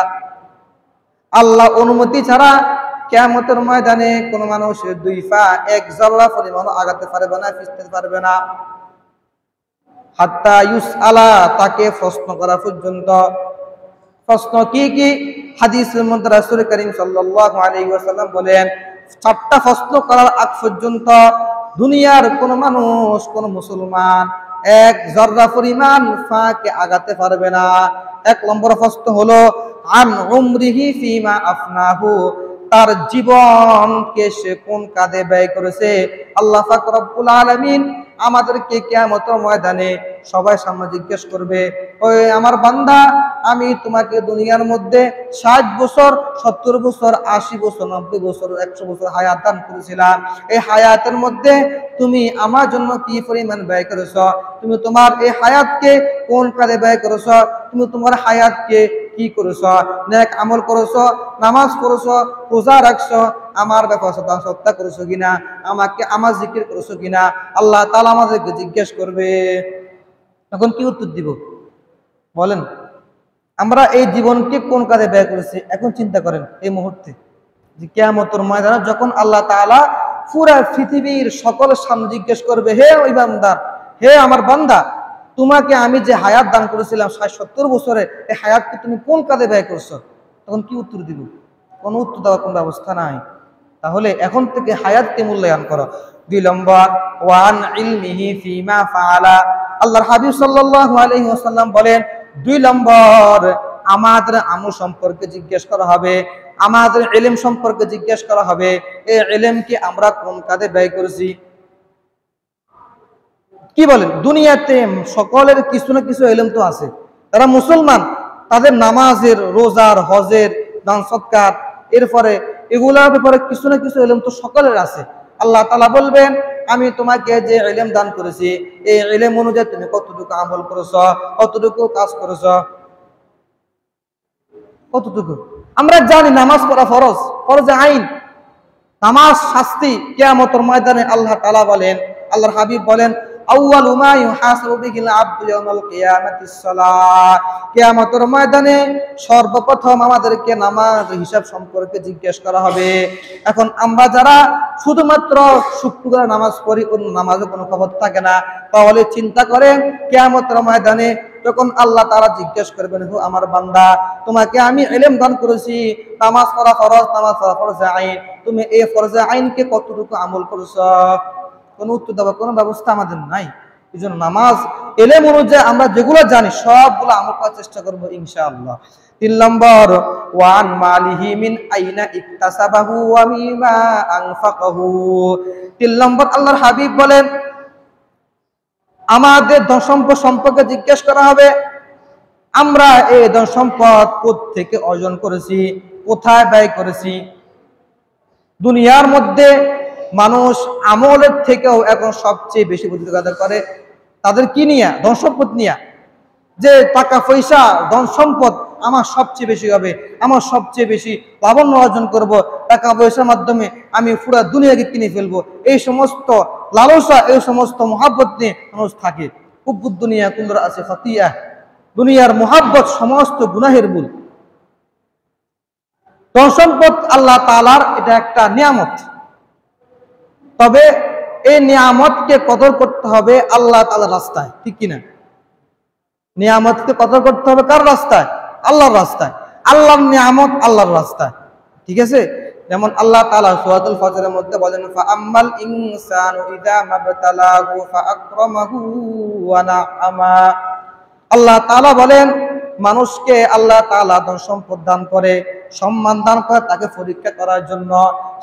আল্লাহ অনুমতি ছাড়া কিয়ামতের ময়দানে কোন মানুষের 2 পা 1 যাররা পরিমাণও আগাতে পারবে না, পিছতে পারবে না। হাত্তা ইউসআলা, তাকে প্রশ্ন করা পর্যন্ত। প্রশ্ন কি কি? হাদিসের মধ্যে রাসূল করিম সাল্লাল্লাহু আলাইহি ওয়াসাল্লাম বলেন, 4টা প্রশ্ন করার আগ পর্যন্ত দুনিয়ার কোন মানুষ, কোন মুসলমান 1 যাররা পরিমাণ ফাকে আগাতে পারবে না। 1 নম্বর প্রশ্ন হলো আন উমরিহি ফিমা আফনাহু, তার জীবনকে সে কোন কাজে ব্যয় করেছে। আল্লাহ পাক রব্বুল আলামিন আমাদেরকে কিয়ামতের ময়দানে সবাই সামনে জিজ্ঞেস করবে, ওই আমার বান্দা, আমি তোমাকে দুনিয়ার মধ্যে 60 বছর 70 বছর 80 বছর 90 বছর 100 বছর হায়াত দান করেছিলাম। এই হায়াতের মধ্যে তুমি আমার জন্য কি পরিমাণ ব্যয় করেছ? তুমি তোমার এই হায়াতকে কোন কাজে ব্যয় করেছ? তুমি তোমার হায়াতকে কি করেছ? নেক আমল করেছ, নামাজ পড়েছ, রোজা রাখছ, আমার ব্যাপার সত্তা করেছ কিনা, আমাকে আমার জিকির করেছ কিনা? আল্লাহ তাআলা আমাদেরকে জিজ্ঞেস করবে। এখন কি উত্তর দিব বলেন? আমরা এই জীবনকে কোন কাজে ব্যয় করেছি এখন চিন্তা করেন। এই মুহূর্তে যে কিয়ামতের ময়দানে যখন আল্লাহ তাআলা পুরা পৃথিবীর সকলের সামনে জিজ্ঞেস করবে, হে ওই বান্দা, হে আমার বান্দা, তোমাকে আমি যে হায়াত দান করেছিলাম 60-70 বছরে, এই হায়াতকে তুমি কোন কাজে ব্যয় করছো? তখন কি উত্তর দিব? কোনো উত্তর দেওয়ার কোনো ব্যবস্থা নাই। তাহলে এখন থেকে হায়াতকে মূল্যায়ন করো। 2 নম্বর, ওয়ান ইলমিহি ফিমা ফাআলা। আল্লাহর হাবিব সাল্লাল্লাহু আলাইহি ওয়াসাল্লাম বলেন, 2 নম্বর, আমাদের আমল সম্পর্কে জিজ্ঞেস করা হবে, আমাদের ইলম সম্পর্কে জিজ্ঞেস করা হবে। এই ইলমকে আমরা কোন কাজে ব্যয় করেছি? কি বলেন? দুনিয়াতে সকলের কিছু না কিছু ইলম তো আছে। তারা মুসলমান, তাদের নামাজের, রোজার, হজের, দান সদকার, এরপরে এগুলোর ব্যাপারে কিছু না কিছু ইলম তো সকলের আছে। আল্লাহ তাআলা বলবেন, আমি তোমাকে যে ইলম দান করেছি, এই ইলম অনুযায়ী তুমি কতটুকু আমল করেছো, কতটুকু কাজ করেছো, কতটুকু? আমরা জানি নামাজ পড়া ফরজ, ফরজে আইন। নামাজ শাস্তি। কিয়ামতের ময়দানে আল্লাহ তাআলা বলেন, আল্লাহর হাবিব বলেন, আউয়ালু মা ইউহাসাবু বিহিল আবদু ইয়াউমাল কিয়ামাতিস সালাহ। কিয়ামতের ময়দানে সর্বপ্রথম আমাদেরকে নামাজ হিসাব সম্পর্কে জিজ্ঞেস করা হবে। এখন আমরা যারা শুধুমাত্র শুক্রবার নামাজ পড়ি, অন্য নামাজে কোনো খবর থাকে না, তাহলে চিন্তা করেন কিয়ামতের ময়দানে যখন আল্লাহ তাআলা জিজ্ঞেস করবেন, হো আমার বান্দা, তোমাকে আমি ইলম দান করেছি, নামাজ পড়া ফরজ, নামাজ পড়া ফরজে আইন, তুমি এই ফরজে আইনকে কতটুকু আমল করেছো? কোনো উত্তর দেওয়ার কোনো ব্যবস্থা আমাদের নাই। এই জন্য নামাজ ইলম অনুযায়ী আমরা যেগুলো জানি সবগুলো আমল করার চেষ্টা করবো ইনশাআল্লাহ। 3 নম্বর, ওয়ান মালিহি মিন আইনা ইকতাসাবাহু ওয়া মিমা আনফাকাহু। 3 নম্বর, আল্লাহর হাবিব বলেন, আমাদের ধন সম্পদ সম্পর্কে জিজ্ঞেস করা হবে। আমরা এই ধন সম্পদ কোত্থেকে অর্জন করেছি, কোথায় ব্যয় করেছি? দুনিয়ার মধ্যে মানুষ আমলের থেকেও এখন সবচেয়ে বেশি প্রতিযোগিতা করে তাদের কি নিয়ে? ধন সম্পদ নিয়ে। যে টাকা পয়সা ধন সম্পদ আমার সবচেয়ে বেশি হবে, আমার সবচেয়ে বেশি লাভবান অর্জন করব, টাকা পয়সার মাধ্যমে আমি পুরো দুনিয়াকে কিনে ফেলবো, এই সমস্ত লালসা, এই সমস্ত মহাব্বত নিয়ে মানুষ থাকে। হুব্বুদ দুনিয়া কুল্লুর আছে খাতিয়া, দুনিয়ার মহাব্বত সমস্ত গুনাহের মূল। ধন সম্পদ আল্লাহ তাআলার এটা একটা নিয়ামত, তবে এই নিয়ামতকে কদর করতে হবে আল্লাহ তাআলার রাস্তায়, ঠিক কিনা? নিয়ামতকে কদর করতে হবে কার রাস্তায়? আল্লাহর রাস্তায়। আল্লাহর নিয়ামত আল্লাহর রাস্তায়, ঠিক আছে? যেমন আল্লাহ তাআলা সূরাতুল ফজরের মধ্যে বলেন, ফাআম্মাল ইনসানু ইযা মাবতালাহু ফাআকরামাহু ওয়া নাআমা। আল্লাহ তাআলা বলেন, মানুষকে আল্লাহ তাআলা ধন সম্পদ দান করে, সম্মান দান করে তাকে পরীক্ষা করার জন্য।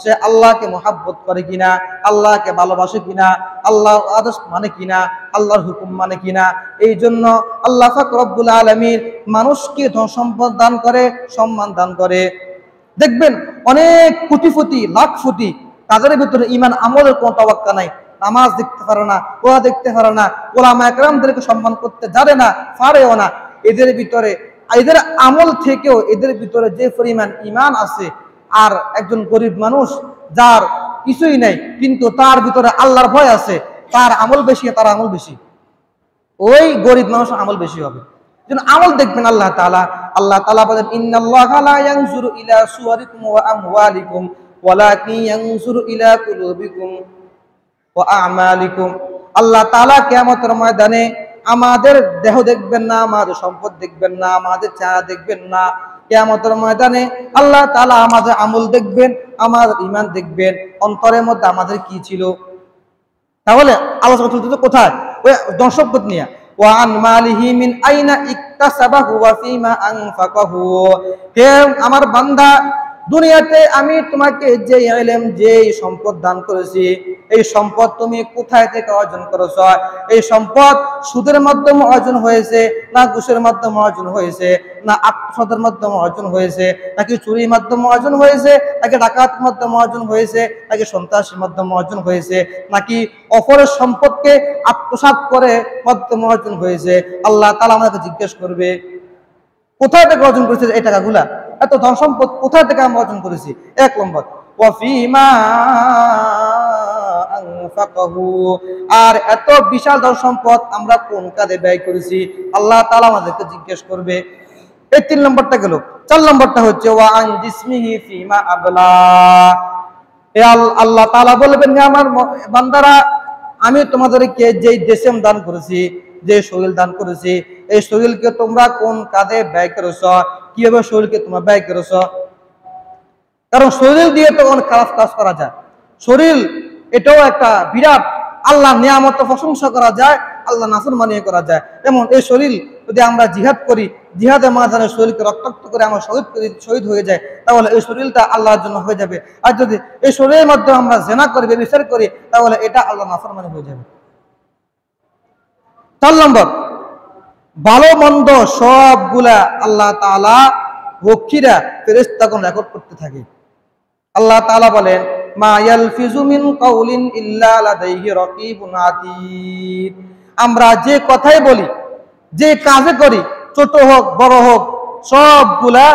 সে আল্লাহকে মহাব্বত করে কিনা, আল্লাহকে ভালোবাসে কিনা, আল্লাহর আদেশ মানে কিনা, আল্লাহর হুকুম মানে কিনা। এই জন্য আল্লাহ পাক রব্বুল আলামিন মানুষকে ধন সম্পদ দান করে, সম্মান দান করে। দেখবেন অনেক কোটিপতি, লাখপতি, তাদের ভিতরে ঈমান আমলের কোনো তাওয়াক্কা নাই। নামাজ দেখতে পারে না, ওরা দেখতে পারে না, ওলামা একরামদেরকে সম্মান করতে জানে না, পারেও না। এদের ভিতরে, এদের আমল থেকেও এদের ভিতরে যে পরিমাণ ঈমান আছে, আর একজন গরিব মানুষ যার কিছুই নাই কিন্তু তার ভিতরে আল্লাহর ভয় আছে, তার আমল বেশি, তার আমল বেশি, ওই গরিব মানুষের আমল বেশি হবে। আমল দেখবেন আল্লাহ তাআলা বলেন, ইন্নাল্লাহা লা ইয়ানজুরু ইলা সুওয়ারিকুম ওয়া আমওয়ালিকুম ওয়ালাকিন ইয়ানজুরু ইলা কুলুবিকুম ওয়া আমালিকুম। আল্লাহ তাআলা কিয়ামতের ময়দানে আমাদের দেহ দেখবেন না, আমাদের সম্পদ দেখবেন না, আমাদের চেহারা দেখবেন না। কিয়ামতের ময়দানে আল্লাহ তাআলা আমাদের আমল দেখবেন, আমাদের ঈমান দেখবেন, অন্তরের মধ্যে আমাদের কি ছিল। তাহলে আলোচনা চলতেছে কোথায়? ওই ধন সম্পদ নিয়ে। ওয়া আন মালিহি মিন আইনা ইকতাসাবাহু ওয়া ফিমা আনফাকাহু। হে আমার বান্দা, দুনিয়াতে আমি তোমাকে যে ইলম, যে সম্পদ দান করেছি, এই সম্পদ তুমি কোথায় থেকে অর্জন করেছ? এই সম্পদ সুদের মাধ্যমে অর্জন হয়েছে, না ঘুষের মাধ্যমে অর্জন হয়েছে, না আত্মসাতের মাধ্যমে অর্জন হয়েছে, নাকি চুরির মাধ্যমে অর্জন হয়েছে, নাকি ডাকাতের মাধ্যমে অর্জন হয়েছে, নাকি সন্ত্রাসীর মাধ্যমে অর্জন হয়েছে, নাকি অপরের সম্পদকে আত্মসাৎ করে মাধ্যমে অর্জন হয়েছে? আল্লাহ তাআলা আমাকে জিজ্ঞেস করবে, কোথায় থেকে অর্জন করেছে এই টাকাগুলা? এত ধন সম্পদ কোথায় থেকে আমরা অর্জন করেছি? এক নম্বর, ওয়াফিমা আনফাকাহু, আর এত বিশাল ধন সম্পদ আমরা কোন কাজে ব্যয় করেছি? আল্লাহ তাআলা আমাদেরকে জিজ্ঞেস করবে। এই 3 নম্বরটা গেল। 4 নম্বরটা হচ্ছে ওয়া আন জিসমিহি ফিমা আবলা। আল্লাহ তাআলা বলবেন, আমার বান্দারা, আমি তোমাদেরকে যে জিসম দান করেছি, যে শরীর দান করেছি, এই শরীরকে তোমরা কোন কাজে ব্যয় করেছ? কিভাবে শরীরকে তোমরা ব্যয় করেছ? কারণ শরীর দিয়ে তো অনেক খারাপ কাজ করা যায়। শরীর এটাও একটা বিরাট আল্লাহ নিয়ামত, প্রশংসা করা যায়, আল্লাহ নাফরমানি করা যায়। যেমন এই শরীর যদি আমরা জিহাদ করি, জিহাদের মাঝখানে শরীরকে রক্তাক্ত করে আমরা শহীদ হয়ে যায়, তাহলে এই শরীরটা আল্লাহর জন্য হয়ে যাবে। আর যদি এই শরীরের মাধ্যমে আমরা জিনা করি, ব্যভিচার করি, তাহলে এটা আল্লাহ নাফরমানি হয়ে যাবে। 4 নম্বর, ভালো মন্দ সবগুলা আল্লাহ তাআলা রক্ষীরা, ফেরেশতাগণ রেকর্ড করতে থাকে। আল্লাহ তাআলা বলেন, মা ইয়ালফিজু মিন কাউলিন ইল্লা লাদাইহি রাকিবুন আতীদ। আমরা যে কথাই বলি, যে কাজে করি, ছোট হোক বড় হোক, সবগুলা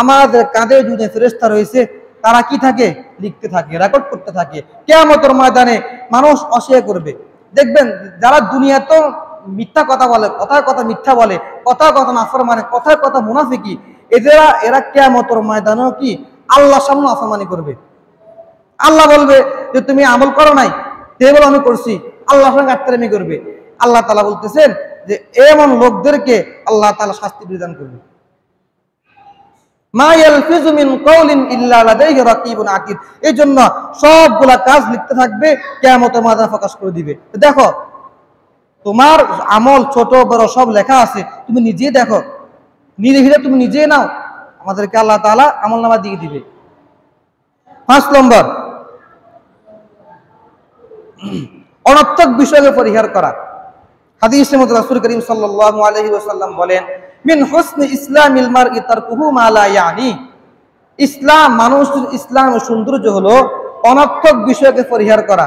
আমাদের কাঁধে যদি ফেরেশতা রয়েছে, তারা কি থাকে? লিখতে থাকে, রেকর্ড করতে থাকে। কিয়ামতের ময়দানে মানুষ অস্বীকার করবে। দেখবেন যারা দুনিয়াতে মিথ্যা কথা বলে, কথায় কথা মিথ্যা বলে, কথায় কথা নাফরমানি, কথায় কথা মুনাফিকি, এরা কিয়ামতের ময়দানেও কি আল্লাহর সামনে নাফরমানি করবে। আল্লাহ বলবে যে তুমি আমল করো নাই, তে বলে আমি করছি, আল্লাহর সঙ্গে আত্মীয়ামি করবে। আল্লাহ তাআলা বলতেছেন যে এমন লোকদেরকে আল্লাহ তাআলা শাস্তি বিধান করবে। মা ইয়ালফিজু মিন কাউলিন ইল্লা লাদাইহি রাকিবুন আতীদ। এই জন্য সবগুলা কাজ লিখতে থাকবে, কিয়ামতের ময়দানে প্রকাশ করে দিবে। দেখো তোমার আমল ছোট বড় সব লেখা আছে, তুমি নিজেই দেখো, নিজে তুমি নিজেই নাও, আমাদেরকে আল্লাহ তাআলা আমলনামা দিয়ে দিবে। 5 নম্বর, অনর্থক বিষয়কে পরিহার করা। হাদিসের মধ্যে রাসূল করিম সাল্লাল্লাহু আলাইহি ওয়াসাল্লাম বলেন, মিন হুসনি ইসলামিল মারই তারকুহু মা লা ইয়ানি। মানুষের ইসলামের সৌন্দর্য হলো অনর্থক বিষয়কে পরিহার করা।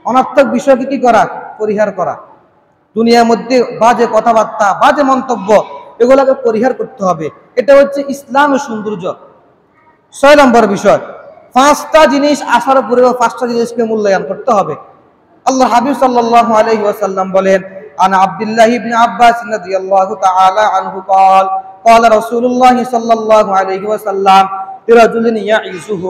অনর্থক বিষয়কে কি করা? পরিহার করা। দুনিয়ার মধ্যে বাজে কথাবার্তা, বাজে মন্তব্য, এগুলোকে পরিহার করতে হবে। এটা হচ্ছে ইসলামের সৌন্দর্য। 6 নম্বর বিষয়, 5টা জিনিস আসার পরে 5টা জিনিসকে মূল্যায়ন করতে হবে। আল্লাহ হাবিব সাল্লাল্লাহু আলাইহি ওয়াসাল্লাম বলেন, আন আব্দুল্লাহ ইবনে আব্বাস রাদিয়াল্লাহু তাআলা আনহু قال قال رسول الله صلى الله عليه وسلم لرجل يعيشه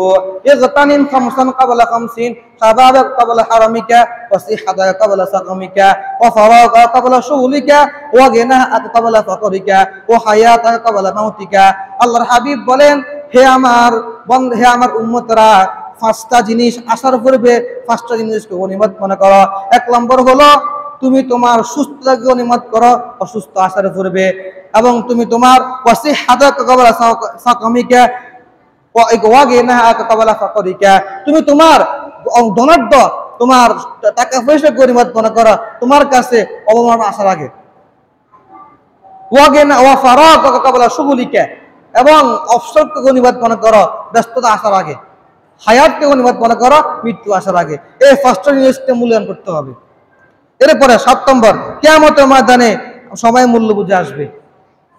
اغتنم 5 قبل 50 شبابك قبل حرمك وصحتك قبل سقمك وفراغك قبل شغلك وغناك قبل فقرك وحياتك قبل موتك। আল্লাহর হাবিব বলেন, হে আমার উম্মতরা, 5টা জিনিস আসার পূর্বে 5টা জিনিসকে গনিমত মনে করো। 1 নম্বর হলো তুমি তোমার সুস্থতাকে গনিমত করো অসুস্থ আসার পূর্বে, এবং তুমি তোমার তুমি তোমার ধনাঢ্য, তোমার টাকা পয়সা গনিমত মনে করো তোমার কাছে অবমাননা আসার আগে। এবং অবসরকে গনিমত মনে করো ব্যস্ততা আসার আগে। হায়াতকে গনিমত মনে করো মৃত্যু আসার আগে। এই 5টা জিনিসকে মূল্যায়ন করতে হবে। এরপরে 7 নম্বর, কিয়ামতের ময়দানে সময় মূল্য বুঝে আসবে।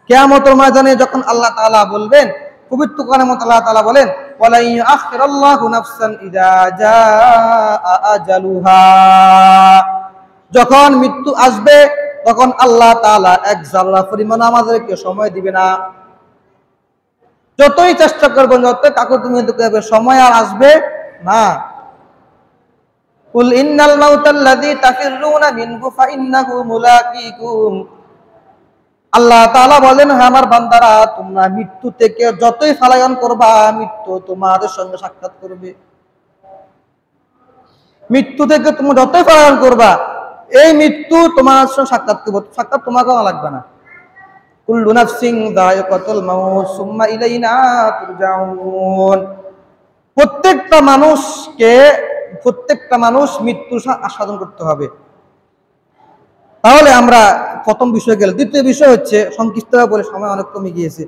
কিয়ামতের ময়দানে যখন আল্লাহ তাআলা বলবেন, পবিত্র কোরআনে আল্লাহ তাআলা বলেন, ওয়ালা ইউআখিরুল্লাহু নাফসান ইযা জাআ আজালুহা, যখন মৃত্যু আসবে তখন আল্লাহ তাআলা এক যারা পরিমাণ আমাদেরকে সময় দিবে না। যতই চেষ্টা করবেন, যত কাকুতুমিয়া করবে, সময় আর আসবে না। কুল ইন্নাল মাউতাল্লাযী তাফিরুনা মিনহু ফাইন্নাহু মুলাকীকুম, আল্লাহ তাআলা বলেন, হে আমার বান্দারা, তোমরা মৃত্যু থেকে যতই পলায়ন করবা, মৃত্যু তোমাদের সঙ্গে সাক্ষাৎ করবে। মৃত্যু থেকে তুমি যতই পলায়ন করবা, এই মৃত্যু তোমার সঙ্গে সাক্ষাৎ করবে। সাক্ষাৎ তোমাকে লাগবে না। কুল্লু নাফসিন যায়িকাতুল মাউত সুম্মা ইলাইনা তুরজাউন, প্রত্যেকটা মানুষ মৃত্যু আস্বাদন করতে হবে। তাহলে আমরা প্রথম বিষয় গেল। দ্বিতীয় বিষয় হচ্ছে, সংক্ষিপ্তভাবে বলে সময় অনেক কমে গিয়েছে,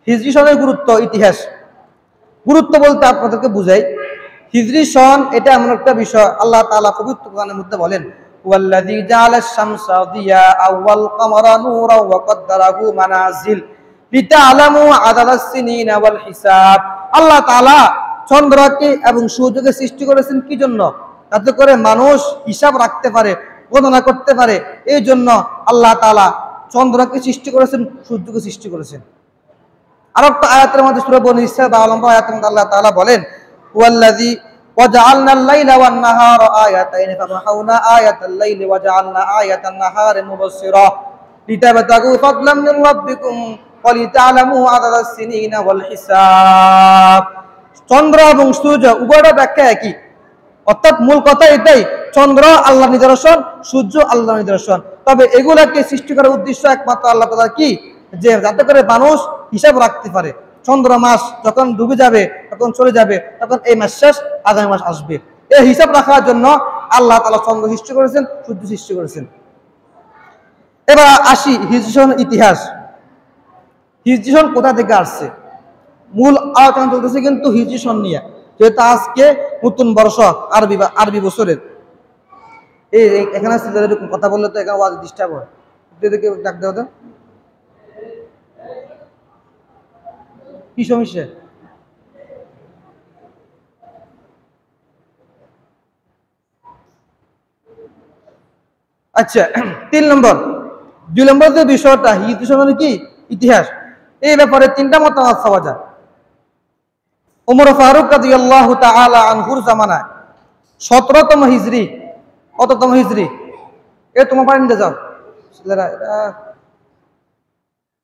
হিজরি সনের গুরুত্ব, ইতিহাস। গুরুত্ব বলতে আপনাদেরকে বুঝাই, হিজরি সন এটা এমন একটা বিষয়, আল্লাহ তাআলা পবিত্র কোরআনের মধ্যে বলেন, ওয়াল্লাযী জাআলাশ শামসা দিয়াআ ওয়াল কামারা নূরাও ওয়া কদ্দারাহু মানাজিল লিতা'লামু আদাদাস সিনিনা ওয়াল হিসাব। আল্লাহ তাআলা চন্দ্রকে এবং সূর্যকে সৃষ্টি করেছেন কি জন্য? যাতে করে মানুষ হিসাব রাখতে পারে, গণনা করতে পারে। এই জন্য আল্লাহ তাআলা চন্দ্রকে সৃষ্টি করেছেন, সূর্যকে সৃষ্টি করেছেন। আর একটা আয়াতের মধ্যে সূরা বনী ইসরাঈল 12 নম্বর আয়াতের মধ্যে আল্লাহ তাআলা বলেন, ওয়াল্লাযী ওয়াজআলনাল লাইলা ওয়ান নাহারা আয়াতাইন ফামাহাউনা আয়াতাল লাইলি ওয়াজআলনা আয়াতান নাহারি মুবশিরা লিতাবতাগু ফাদলাম মির রাব্বিকুম ওয়া লিতা'লামু আদাদাস সিনিনা ওয়াল হিসাব। চন্দ্র এবং সূর্য উভয়ের ব্যাখ্যা একই, অর্থাৎ মূল কথা এটাই, চন্দ্র আল্লাহর নিদর্শন, সূর্য আল্লাহর নিদর্শন। তবে এগুলাকে সৃষ্টি করার উদ্দেশ্য একমাত্র আল্লাহ তাআলার কি, যে যাতে করে মানুষ হিসাব রাখতে পারে। চন্দ্র মাস যখন ডুবে যাবে, তখন চলে যাবে, তখন এই মাস শেষ, আগামী মাস আসবে। এই হিসাব রাখার জন্য আল্লাহ তাআলা চন্দ্র সৃষ্টি করেছেন, সূর্য সৃষ্টি করেছেন। এবার আসি হিজরি সনের ইতিহাস। হিজরি সন কোথা থেকে আসছে? মূল আলোচনা চলতেছে কিন্তু হিজরি সন নিয়ে, যেহেতু আজকে নতুন বর্ষ, আরবি বছরের। এখানে এরকম কথা বললে তো এখানে ওয়াজ ডিস্টার্ব হয়। ডাক দেওয়া তো কি সমস্যা? আচ্ছা, 3 নম্বর, 2 নম্বর যে বিষয়টা হিজরি সনের কি ইতিহাস, এই ব্যাপারে 3টা মতামত পাওয়া যায়। ওমর ফারুক রাদিয়াল্লাহু তাআলা আনহুর জামানায় 17তম হিজরি, কততম হিজরি? তোমার পারেন যাও।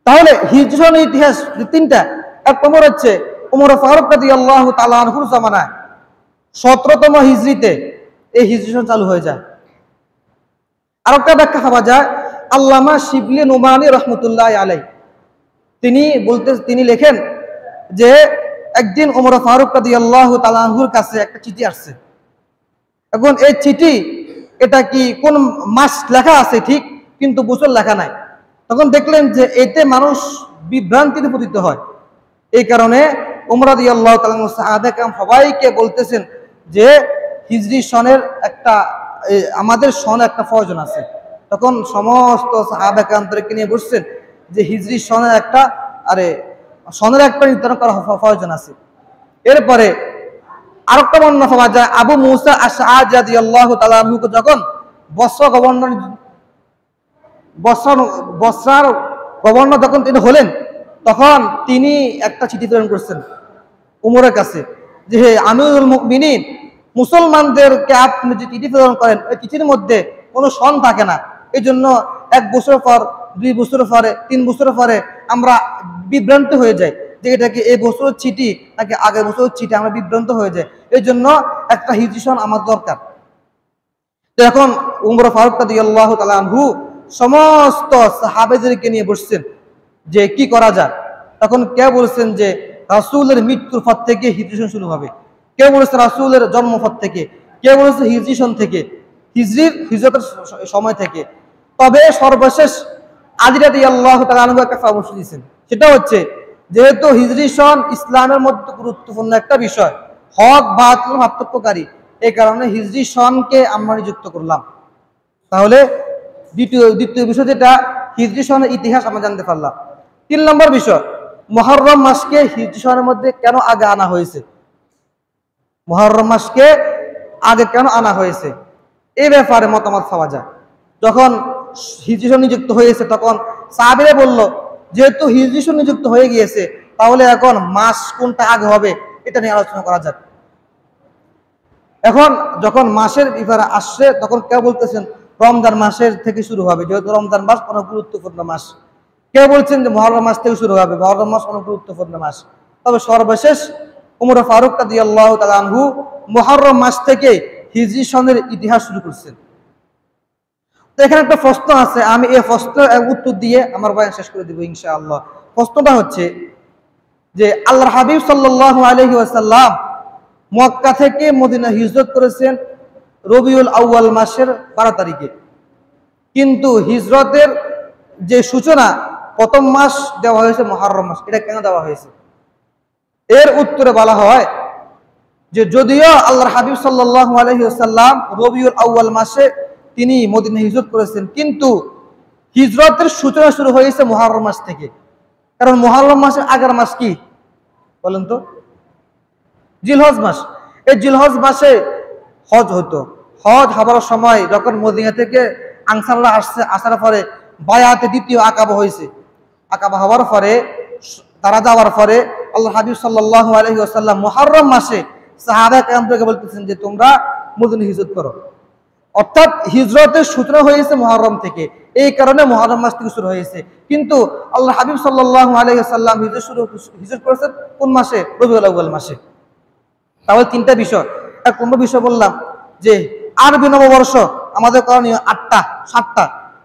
তাহলে হিজরি সনের ইতিহাস 3টা। এক নম্বর হচ্ছে ওমর ফারুক রাদিয়াল্লাহু তাআলা আনহুর জামানায় 17তম হিজরিতে এই হিজরি সন চালু হয়ে যায়। আরেকটা ব্যাখ্যা পাওয়া যায়, আল্লামা শিবলি নোমানী রহমতুল্লাহ আলাই তিনি লেখেন যে একদিন ওমর ফারুক রাদিয়াল্লাহু তাআলা আনহুর কাছে একটা চিঠি আসছে। এখন এই চিঠি, এটা কি কোন মাস লেখা আছে ঠিক, কিন্তু বছর লেখা নাই। তখন দেখলেন যে এতে মানুষ বিভ্রান্তিতে পতিত হয়। এই কারণে ওমর রাদিয়াল্লাহু তাআলা সাহাবায়ে কেরাম সবাইকে বলতেছেন যে হিজরি সনের একটা, আমাদের সন একটা প্রয়োজন আছে। তখন সমস্ত সাহাবা কেরামদেরকে নিয়ে বসছেন যে হিজরি সনের একটা নির্ধারণ করা প্রয়োজন আছে। এরপরে আরেকটা বর্ণনা পাওয়া যায়, আবু মুসা আশআরী রাদিয়াল্লাহু তাআলা আনহুকে যখন বসরার গভর্নর যখন তিনি হলেন, তখন তিনি একটা চিঠি প্রেরণ করছেন উমরের কাছে যে, হে আমিরুল মুমিনিন, মুসলমানদেরকে আপনি যে চিঠি প্রেরণ করেন ওই চিঠির মধ্যে কোনো সন থাকে না। এই জন্য 1 বছর পর, 2 বছর পরে, 3 বছর পরে আমরা বিভ্রান্ত হয়ে যাই যে এটা কি এই বছরের চিঠি নাকি আগের বছরের চিঠি, আমরা বিভ্রান্ত হয়ে যাই। এই জন্য একটা হিজরি সন আমার দরকার। তো এখন উমর ফারুক রাদিয়াল্লাহু তাআলা আনহু সমস্ত সাহাবাদেরকে নিয়ে বসছেন যে কি করা যায়। তখন কেউ বলছেন যে রাসূলের মৃত্যুর পর থেকে হিজরি সন শুরু হবে, কেউ বলেছে রাসূলের জন্ম পর থেকে, কেউ বলেছে হিজরি সন থেকে, হিজরতের সময় থেকে। তবে সর্বশেষ আলী রাদিয়াল্লাহু তাআলা আনহু একটা পরামর্শ দিয়েছেন, সেটা হচ্ছে যেহেতু হিজরি সন ইসলামের মধ্যে গুরুত্বপূর্ণ একটা বিষয়, হক বাতিল পার্থক্যকারী, এই কারণে হিজরি সনকে আমরা নিযুক্ত করলাম। তাহলে দ্বিতীয় বিষয় যেটা হিজরি সনের ইতিহাস আমরা জানতে পারলাম। 3 নম্বর বিষয়, মুহররম মাসকে হিজরি সনের মধ্যে কেন আগে আনা হয়েছে? মুহররম মাসকে আগে কেন আনা হয়েছে এই ব্যাপারে মতামত পাওয়া যায়। যখন হিজরি সন নিযুক্ত হয়েছে তখন সাহাবীরা বলল, যেহেতু হিজরি সন নিযুক্ত হয়ে গিয়েছে তাহলে এখন মাস কোনটা আগে হবে এটা নিয়ে আলোচনা করা যাক। এখন যখন মাসের ব্যাপারে আসছে তখন কেউ বলতেছেন রমজান মাসের থেকে শুরু হবে, যেহেতু রমজান মাস অনেক গুরুত্বপূর্ণ মাস। কেউ বলছেন যে মুহররম মাস থেকে শুরু হবে, মুহররম মাস অনেক গুরুত্বপূর্ণ মাস। তবে সর্বশেষ উমর ফারুক রাদিয়াল্লাহু তাআলা আনহু মুহররম মাস থেকে হিজরি সনের ইতিহাস শুরু করছেন। তো এখানে একটা প্রশ্ন আছে, আমি এই প্রশ্নের উত্তর দিয়ে আমার বয়ান শেষ করে দিব ইনশাআল্লাহ। প্রশ্নটা হচ্ছে যে আল্লাহর হাবিব সাল্লাল্লাহু আলাইহি ওয়াসাল্লাম মক্কা থেকে মদিনা হিজরত করেছেন রবিউল আউয়াল মাসের 12 তারিখে, কিন্তু হিজরতের যে সূচনা প্রথম মাস দেওয়া হয়েছে মুহররম মাস। এটা কেন দেওয়া হয়েছে? এর উত্তরে বলা হয় যে যদিও আল্লাহর হাবিব সাল্লাল্লাহু আলাইহি ওয়াসাল্লাম রবিউল আউয়াল মাসে তিনি মদিনা হিজরত করেছেন, কিন্তু হিজরতের সূচনা শুরু হয়েছে মুহররম মাস থেকে। কারণ মুহররম মাসের আগের মাস কি বলেন তো? জিলহজ মাস। এই জিলহজ মাসে হজ হতো। হজ হবার সময় যখন মদিনা থেকে আনসাররা আসার পরে বায়াতে দ্বিতীয় আকাবা হয়েছে। আকাবা হওয়ার পরে তারা যাওয়ার পরে আল্লাহ হাবিব সাল্লাল্লাহু আলাইহি ওয়াসাল্লাম মুহররম মাসে সাহাবা কেরামদেরকে বলতেছেন যে তোমরা মদিনা হিজরত করো। অর্থাৎ হিজরতের সূচনা হয়েছে মুহররম থেকে, এই কারণে মুহররম মাস থেকে শুরু হয়েছে। কিন্তু আল্লাহ হাবিব সাল্লাল্লাহু আলাইহি ওয়াসাল্লাম হিজরত করেছেন কোন মাসে? রবিউল আউয়াল মাসে। তাহলে 3টা বিষয়। 1 নম্বর বিষয় বললাম যে আরবি নববর্ষ আমাদের করণীয় 8টা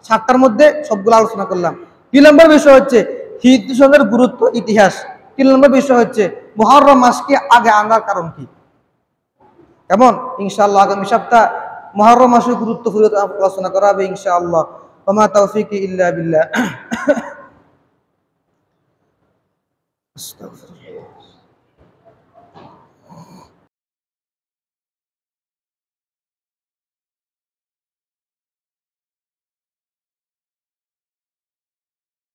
7টার মধ্যে সবগুলো আলোচনা করলাম। 2 নম্বর বিষয় হচ্ছে হিজরি সনের গুরুত্ব, ইতিহাস। 3 নম্বর বিষয় হচ্ছে মুহররম মাসকে আগে আনার কারণ কি। কেমন? ইনশাআল্লাহ আগামী সপ্তাহ মুহররম মাসের গুরুত্ব আলোচনা করা হবে ইনশাআল্লাহ। ওয়া মা তাওফীকি ইল্লা বিল্লাহ। আস্তাগফিরুল্লাহ।